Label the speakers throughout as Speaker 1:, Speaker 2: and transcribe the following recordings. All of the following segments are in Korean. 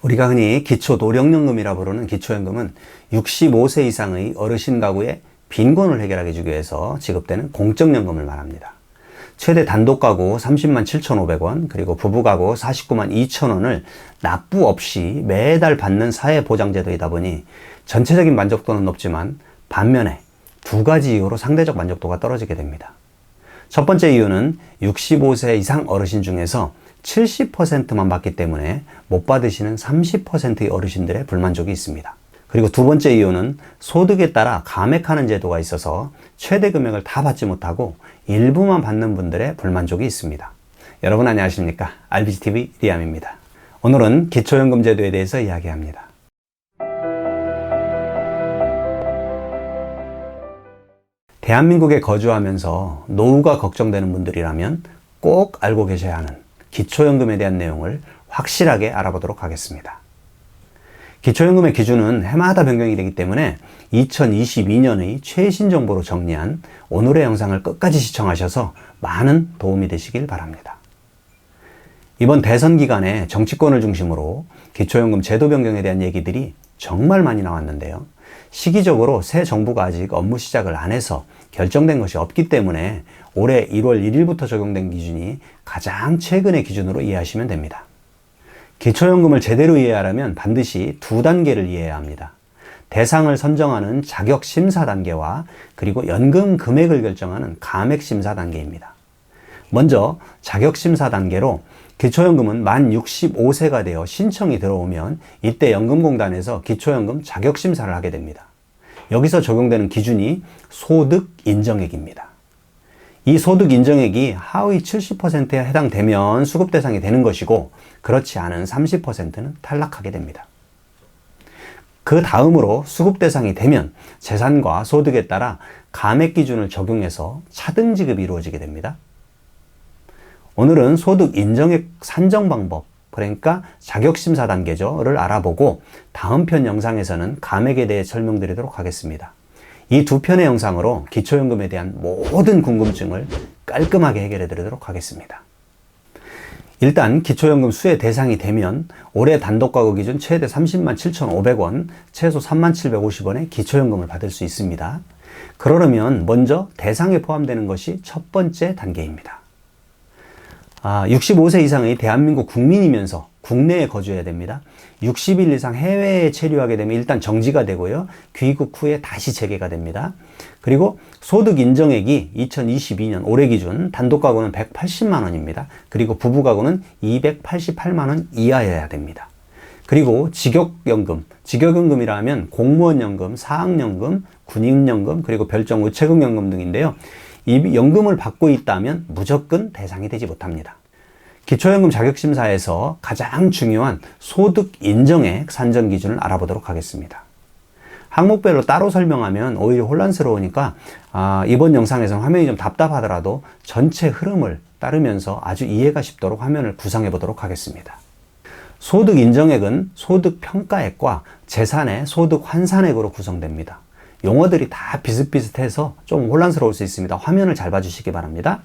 Speaker 1: 우리가 흔히 기초노령연금이라 부르는 기초연금은 65세 이상의 어르신 가구의 빈곤을 해결하게 해주기 위해서 지급되는 공적연금을 말합니다. 최대 단독가구 30만 7,500원, 그리고 부부가구 49만 2천원을 납부 없이 매달 받는 사회보장제도이다 보니 전체적인 만족도는 높지만 반면에 두 가지 이유로 상대적 만족도가 떨어지게 됩니다. 첫 번째 이유는 65세 이상 어르신 중에서 70%만 받기 때문에 못 받으시는 30%의 어르신들의 불만족이 있습니다. 그리고 두 번째 이유는 소득에 따라 감액하는 제도가 있어서 최대 금액을 다 받지 못하고 일부만 받는 분들의 불만족이 있습니다. 여러분 안녕하십니까? RBCTV 리암입니다. 오늘은 기초연금 제도에 대해서 이야기합니다. 대한민국에 거주하면서 노후가 걱정되는 분들이라면 꼭 알고 계셔야 하는 기초연금에 대한 내용을 확실하게 알아보도록 하겠습니다. 기초연금의 기준은 해마다 변경이 되기 때문에 2022년의 최신 정보로 정리한 오늘의 영상을 끝까지 시청하셔서 많은 도움이 되시길 바랍니다. 이번 대선 기간에 정치권을 중심으로 기초연금 제도 변경에 대한 얘기들이 정말 많이 나왔는데요. 시기적으로 새 정부가 아직 업무 시작을 안 해서 결정된 것이 없기 때문에 올해 1월 1일부터 적용된 기준이 가장 최근의 기준으로 이해하시면 됩니다. 기초연금을 제대로 이해하려면 반드시 두 단계를 이해해야 합니다. 대상을 선정하는 자격심사 단계와 그리고 연금 금액을 결정하는 감액심사 단계입니다. 먼저 자격심사 단계로 기초연금은 만 65세가 되어 신청이 들어오면 이때 연금공단에서 기초연금 자격심사를 하게 됩니다. 여기서 적용되는 기준이 소득인정액입니다. 이 소득인정액이 하위 70%에 해당되면 수급 대상이 되는 것이고 그렇지 않은 30%는 탈락하게 됩니다. 그 다음으로 수급 대상이 되면 재산과 소득에 따라 감액 기준을 적용해서 차등 지급이 이루어지게 됩니다. 오늘은 소득 인정액 산정 방법, 그러니까 자격심사 단계를 알아보고 다음 편 영상에서는 감액에 대해 설명드리도록 하겠습니다. 이 두 편의 영상으로 기초연금에 대한 모든 궁금증을 깔끔하게 해결해 드리도록 하겠습니다. 일단 기초연금 수혜 대상이 되면 올해 단독가구 기준 최대 30만 7,500원, 최소 3만 750원의 기초연금을 받을 수 있습니다. 그러려면 먼저 대상에 포함되는 것이 첫 번째 단계입니다. 65세 이상의 대한민국 국민이면서 국내에 거주해야 됩니다. 60일 이상 해외에 체류하게 되면 일단 정지가 되고요. 귀국 후에 다시 재개가 됩니다. 그리고 소득 인정액이 2022년 올해 기준 단독가구는 180만 원입니다. 그리고 부부가구는 288만 원 이하여야 됩니다. 그리고 직역연금이라 하면 공무원연금, 사학연금, 군인연금, 그리고 별정 우체국연금 등인데요. 이 연금을 받고 있다면 무조건 대상이 되지 못합니다. 기초연금 자격심사에서 가장 중요한 소득 인정액 산정 기준을 알아보도록 하겠습니다. 항목별로 따로 설명하면 오히려 혼란스러우니까 이번 영상에서는 화면이 좀 답답하더라도 전체 흐름을 따르면서 아주 이해가 쉽도록 화면을 구성해 보도록 하겠습니다. 소득 인정액은 소득 평가액과 재산의 소득 환산액으로 구성됩니다. 용어들이 다 비슷비슷해서 좀 혼란스러울 수 있습니다. 화면을 잘 봐주시기 바랍니다.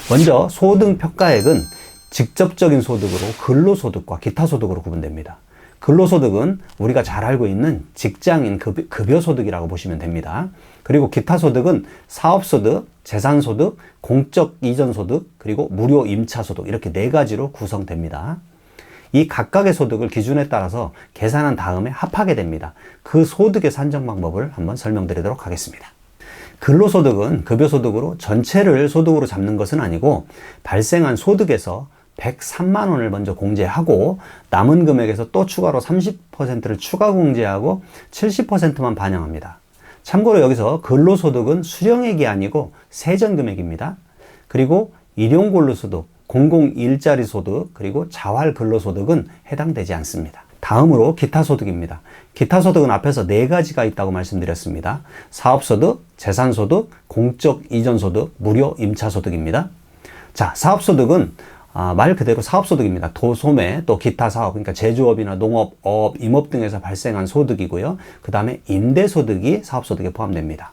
Speaker 1: 먼저 소득 평가액은 직접적인 소득으로 근로소득과 기타소득으로 구분됩니다. 근로소득은 우리가 잘 알고 있는 직장인 급여소득이라고 보시면 됩니다. 그리고 기타소득은 사업소득, 재산소득, 공적 이전소득, 그리고 무료 임차소득 이렇게 네 가지로 구성됩니다. 이 각각의 소득을 기준에 따라서 계산한 다음에 합하게 됩니다. 그 소득의 산정 방법을 한번 설명드리도록 하겠습니다. 근로소득은 급여소득으로 전체를 소득으로 잡는 것은 아니고 발생한 소득에서 103만 원을 먼저 공제하고 남은 금액에서 또 추가로 30%를 추가 공제하고 70%만 반영합니다. 참고로 여기서 근로소득은 수령액이 아니고 세전금액입니다. 그리고 일용근로소득, 공공일자리 소득, 그리고 자활근로소득은 해당되지 않습니다. 다음으로 기타소득입니다. 기타소득은 앞에서 네 가지가 있다고 말씀드렸습니다. 사업소득, 재산소득, 공적 이전소득, 무료 임차소득입니다. 자, 사업소득은 말 그대로 사업소득입니다. 도소매, 또 기타 사업, 그러니까 제조업이나 농업, 어업, 임업 등에서 발생한 소득이고요. 그 다음에 임대소득이 사업소득에 포함됩니다.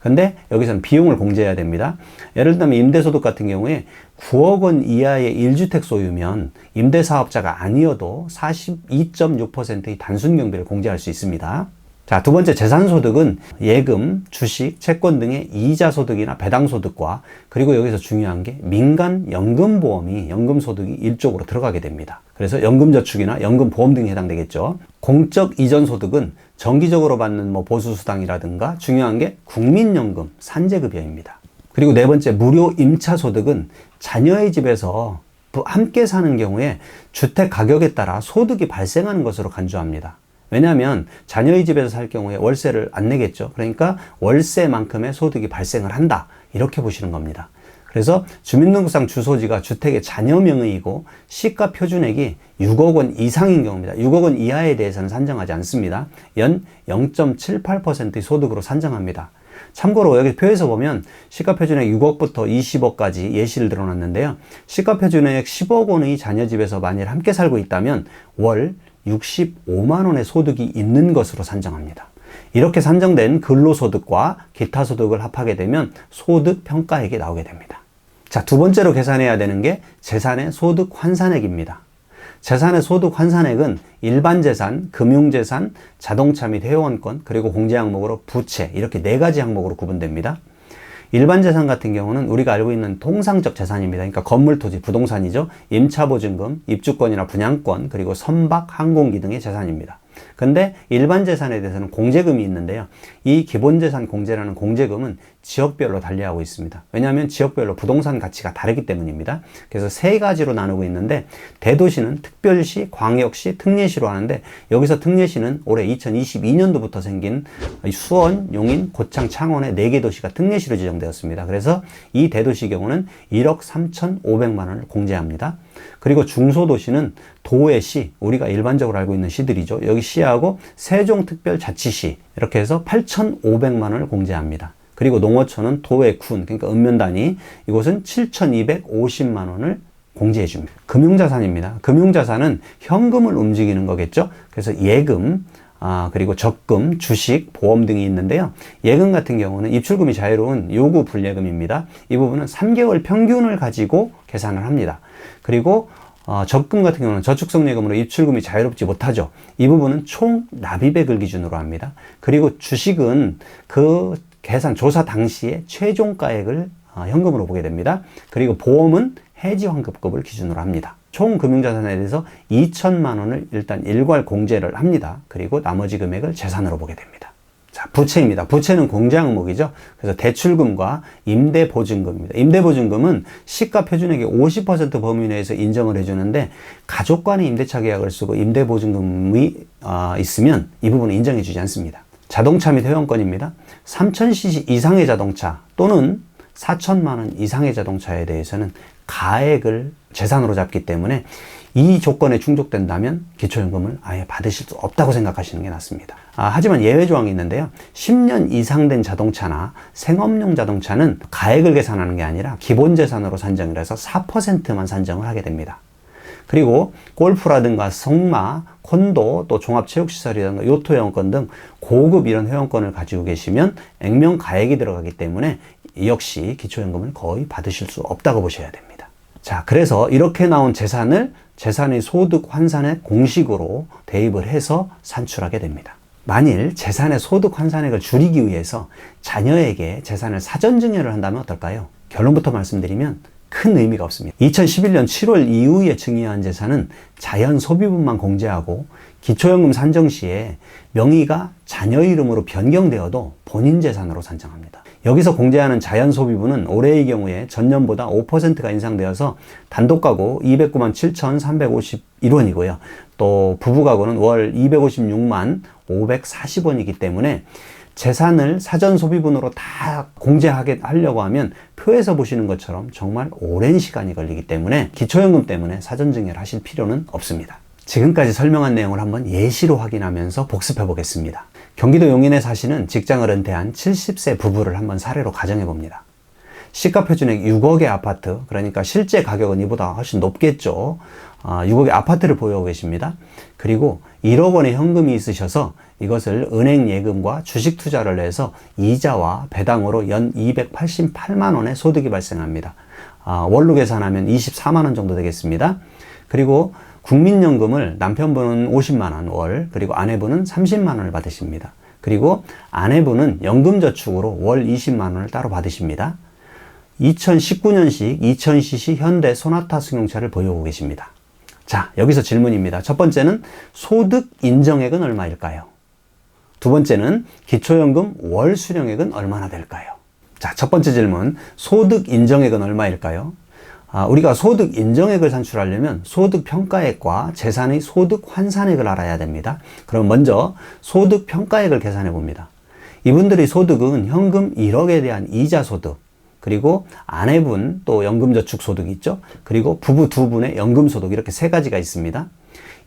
Speaker 1: 근데 여기서는 비용을 공제해야 됩니다. 예를 들면 임대소득 같은 경우에 9억 원 이하의 1주택 소유면 임대사업자가 아니어도 42.6%의 단순경비를 공제할 수 있습니다. 자, 두 번째 재산소득은 예금, 주식, 채권 등의 이자소득이나 배당소득과 그리고 여기서 중요한 게 민간 연금보험이 연금소득이 일종으로 들어가게 됩니다. 그래서 연금저축이나 연금보험 등이 해당되겠죠. 공적 이전소득은 정기적으로 받는 보수수당이라든가 중요한 게 국민연금, 산재급여입니다. 그리고 네 번째 무료 임차소득은 자녀의 집에서 함께 사는 경우에 주택 가격에 따라 소득이 발생하는 것으로 간주합니다. 왜냐하면 자녀의 집에서 살 경우에 월세를 안 내겠죠. 그러니까 월세만큼의 소득이 발생을 한다. 이렇게 보시는 겁니다. 그래서 주민등록상 주소지가 주택의 자녀 명의이고 시가 표준액이 6억 원 이상인 경우입니다. 6억 원 이하에 대해서는 산정하지 않습니다. 연 0.78%의 소득으로 산정합니다. 참고로 여기 표에서 보면 시가표준액 6억부터 20억까지 예시를 들어놨는데요. 시가표준액 10억 원의 자녀 집에서 만일 함께 살고 있다면 월 65만 원의 소득이 있는 것으로 산정합니다. 이렇게 산정된 근로소득과 기타 소득을 합하게 되면 소득평가액이 나오게 됩니다. 자, 두 번째로 계산해야 되는 게 재산의 소득 환산액입니다. 재산의 소득 환산액은 일반 재산, 금융재산, 자동차 및 회원권, 그리고 공제 항목으로 부채 이렇게 네 가지 항목으로 구분됩니다. 일반 재산 같은 경우는 우리가 알고 있는 통상적 재산입니다. 그러니까 건물, 토지, 부동산이죠. 임차보증금, 입주권이나 분양권, 그리고 선박, 항공기 등의 재산입니다. 근데 일반 재산에 대해서는 공제금이 있는데요. 이 기본재산 공제라는 공제금은 지역별로 달리하고 있습니다. 왜냐하면 지역별로 부동산 가치가 다르기 때문입니다. 그래서 세 가지로 나누고 있는데 대도시는 특별시, 광역시, 특례시로 하는데 여기서 특례시는 올해 2022년도부터 생긴 수원, 용인, 고창, 창원의 4개 도시가 특례시로 지정되었습니다. 그래서 이 대도시 경우는 1억 3,500만 원을 공제합니다. 그리고 중소도시는 도의 시, 우리가 일반적으로 알고 있는 시들이죠. 여기 시하고 세종특별자치시 이렇게 해서 8,500만 원을 공제합니다. 그리고 농어촌은 도의 군, 그러니까 읍면단위, 이곳은 7,250만 원을 공제해 줍니다. 금융자산입니다. 금융자산은 현금을 움직이는 거겠죠. 그래서 예금, 그리고 적금, 주식, 보험 등이 있는데요. 예금 같은 경우는 입출금이 자유로운 요구 불예금입니다. 이 부분은 3개월 평균을 가지고 계산을 합니다. 그리고 적금 같은 경우는 저축성 예금으로 입출금이 자유롭지 못하죠. 이 부분은 총 납입액을 기준으로 합니다. 그리고 주식은 그 계산 조사 당시에 최종가액을 현금으로 보게 됩니다. 그리고 보험은 해지 환급금을 기준으로 합니다. 총 금융자산에 대해서 2천만 원을 일단 일괄 공제를 합니다. 그리고 나머지 금액을 재산으로 보게 됩니다. 자, 부채입니다. 부채는 공제 항목이죠. 그래서 대출금과 임대보증금입니다. 임대보증금은 시가 표준액의 50% 범위 내에서 인정을 해주는데 가족 간의 임대차 계약을 쓰고 임대보증금이 있으면 이 부분은 인정해주지 않습니다. 자동차 및 회원권입니다. 3000cc 이상의 자동차 또는 4천만 원 이상의 자동차에 대해서는 가액을 재산으로 잡기 때문에 이 조건에 충족된다면 기초연금을 아예 받으실 수 없다고 생각하시는 게 낫습니다. 하지만 예외 조항이 있는데요. 10년 이상 된 자동차나 생업용 자동차는 가액을 계산하는 게 아니라 기본재산으로 산정을 해서 4%만 산정을 하게 됩니다. 그리고 골프라든가 승마, 콘도, 또 종합체육시설이라든가 요토회원권 등 고급 이런 회원권을 가지고 계시면 액면 가액이 들어가기 때문에 역시 기초연금을 거의 받으실 수 없다고 보셔야 됩니다. 자, 그래서 이렇게 나온 재산을 재산의 소득 환산액 공식으로 대입을 해서 산출하게 됩니다. 만일 재산의 소득 환산액을 줄이기 위해서 자녀에게 재산을 사전 증여를 한다면 어떨까요? 결론부터 말씀드리면 큰 의미가 없습니다. 2011년 7월 이후에 증여한 재산은 자연 소비분만 공제하고 기초연금 산정 시에 명의가 자녀 이름으로 변경되어도 본인 재산으로 산정합니다. 여기서 공제하는 자연 소비분은 올해의 경우에 전년보다 5%가 인상되어서 단독가구 209만 7,351원이고요. 또 부부가구는 월 256만 540원이기 때문에 재산을 사전 소비분으로 다 공제하게 하려고 하면 표에서 보시는 것처럼 정말 오랜 시간이 걸리기 때문에 기초연금 때문에 사전 증여를 하실 필요는 없습니다. 지금까지 설명한 내용을 한번 예시로 확인하면서 복습해 보겠습니다. 경기도 용인에 사시는 직장을 은퇴한 70세 부부를 한번 사례로 가정해 봅니다. 시가표준액 6억의 아파트, 그러니까 실제 가격은 이보다 훨씬 높겠죠. 6억의 아파트를 보유하고 계십니다. 그리고 1억 원의 현금이 있으셔서 이것을 은행 예금과 주식 투자를 해서 이자와 배당으로 연 288만 원의 소득이 발생합니다. 월로 계산하면 24만 원 정도 되겠습니다. 그리고 국민연금을 남편분은 50만 원 월, 그리고 아내분은 30만 원을 받으십니다. 그리고 아내분은 연금저축으로 월 20만 원을 따로 받으십니다. 2019년식 2000cc 현대 소나타 승용차를 보유하고 계십니다. 자, 여기서 질문입니다. 첫 번째는 소득 인정액은 얼마일까요? 두 번째는 기초연금 월 수령액은 얼마나 될까요? 자, 첫 번째 질문, 소득 인정액은 얼마일까요? 우리가 소득 인정액을 산출하려면 소득 평가액과 재산의 소득 환산액을 알아야 됩니다. 그럼 먼저 소득 평가액을 계산해 봅니다. 이분들의 소득은 현금 1억에 대한 이자 소득, 그리고 아내분 또 연금저축 소득이 있죠. 그리고 부부 두 분의 연금 소득, 이렇게 세 가지가 있습니다.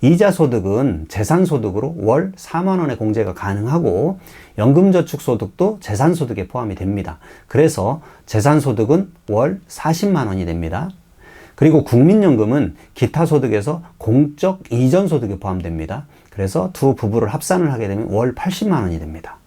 Speaker 1: 이자 소득은 재산 소득으로 월 4만 원의 공제가 가능하고 연금저축 소득도 재산 소득에 포함이 됩니다. 그래서 재산 소득은 월 40만 원이 됩니다. 그리고 국민연금은 기타 소득에서 공적 이전 소득에 포함됩니다. 그래서 두 부부를 합산을 하게 되면 월 80만 원이 됩니다.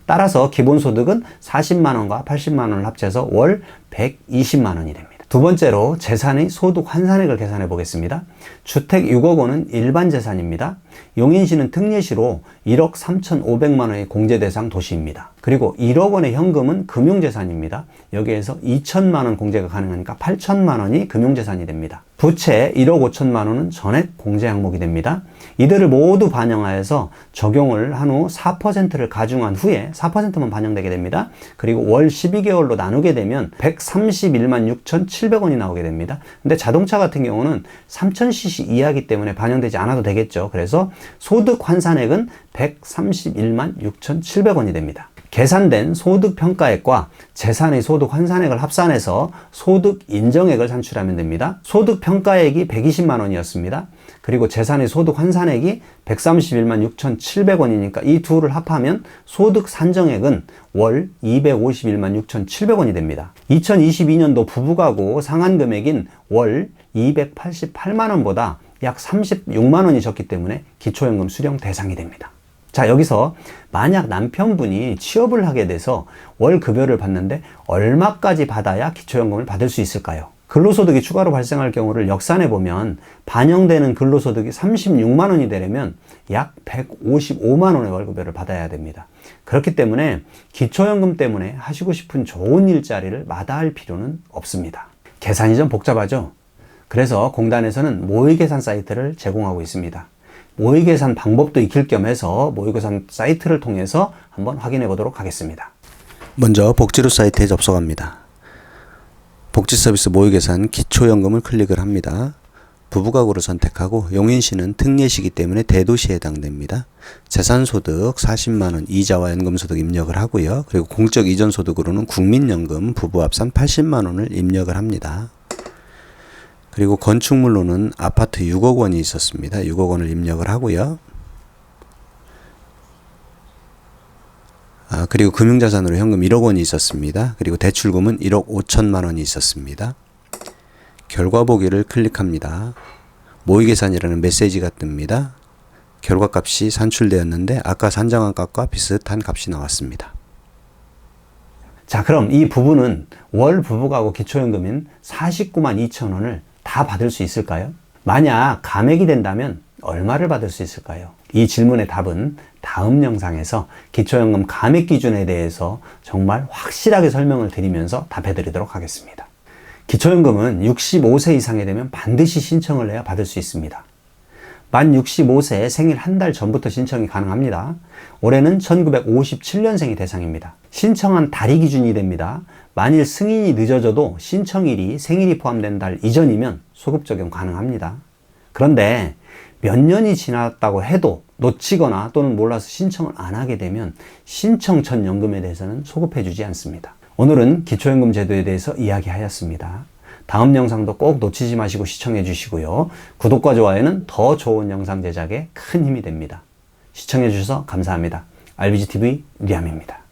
Speaker 1: 따라서 기본소득은 40만 원과 80만 원을 합쳐서 월 120만 원이 됩니다. 두 번째로 재산의 소득 환산액을 계산해 보겠습니다. 주택 6억 원은 일반 재산입니다. 용인시는 특례시로 1억 3,500만 원의 공제 대상 도시입니다. 그리고 1억 원의 현금은 금융재산입니다. 여기에서 2천만 원 공제가 가능하니까 8천만 원이 금융재산이 됩니다. 부채 1억 5천만 원은 전액 공제 항목이 됩니다. 이들을 모두 반영하여서 적용을 한 후 4%를 가중한 후에 4%만 반영되게 됩니다. 그리고 월 12개월로 나누게 되면 131만 6,700원이 나오게 됩니다. 근데 자동차 같은 경우는 3000cc 이하이기 때문에 반영되지 않아도 되겠죠. 그래서 소득 환산액은 131만 6,700원이 됩니다. 계산된 소득 평가액과 재산의 소득 환산액을 합산해서 소득 인정액을 산출하면 됩니다. 소득 평가액이 120만 원이었습니다. 그리고 재산의 소득 환산액이 131만 6,700원이니까 이 둘을 합하면 소득 산정액은 월 251만 6,700원이 됩니다. 2022년도 부부가구 상한금액인 월 288만 원보다 약 36만 원이 적기 때문에 기초연금 수령 대상이 됩니다. 자, 여기서 만약 남편분이 취업을 하게 돼서 월 급여를 받는데 얼마까지 받아야 기초연금을 받을 수 있을까요? 근로소득이 추가로 발생할 경우를 역산해 보면 반영되는 근로소득이 36만 원이 되려면 약 155만 원의 월급여를 받아야 됩니다. 그렇기 때문에 기초연금 때문에 하시고 싶은 좋은 일자리를 마다할 필요는 없습니다. 계산이 좀 복잡하죠? 그래서 공단에서는 모의계산 사이트를 제공하고 있습니다. 모의계산 방법도 익힐 겸 해서 모의계산 사이트를 통해서 한번 확인해 보도록 하겠습니다. 먼저 복지로 사이트에 접속합니다. 복지서비스 모의계산 기초연금을 클릭을 합니다. 부부가구를 선택하고 용인시는 특례시기 때문에 대도시에 해당됩니다. 재산소득 40만원 이자와 연금소득 입력을 하고요. 그리고 공적 이전소득으로는 국민연금 부부 합산 80만원을 입력을 합니다. 그리고 건축물로는 아파트 6억 원이 있었습니다. 6억 원을 입력을 하고요. 그리고 금융자산으로 현금 1억 원이 있었습니다. 그리고 대출금은 1억 5천만 원이 있었습니다. 결과 보기를 클릭합니다. 모의계산이라는 메시지가 뜹니다. 결과값이 산출되었는데 아까 산정한 값과 비슷한 값이 나왔습니다. 자, 그럼 이 부부는 월 부부가구 기초연금인 49만 2천 원을 다 받을 수 있을까요? 만약 감액이 된다면 얼마를 받을 수 있을까요? 이 질문의 답은 다음 영상에서 기초연금 감액 기준에 대해서 정말 확실하게 설명을 드리면서 답해 드리도록 하겠습니다. 기초연금은 65세 이상이 되면 반드시 신청을 해야 받을 수 있습니다. 만 65세 생일 한 달 전부터 신청이 가능합니다. 올해는 1957년생이 대상입니다. 신청한 달이 기준이 됩니다. 만일 승인이 늦어져도 신청일이 생일이 포함된 달 이전이면 소급 적용 가능합니다. 그런데 몇 년이 지났다고 해도 놓치거나 또는 몰라서 신청을 안 하게 되면 신청 전 연금에 대해서는 소급해 주지 않습니다. 오늘은 기초연금 제도에 대해서 이야기하였습니다. 다음 영상도 꼭 놓치지 마시고 시청해 주시고요. 구독과 좋아요는 더 좋은 영상 제작에 큰 힘이 됩니다. 시청해 주셔서 감사합니다. RBGTV 리암입니다.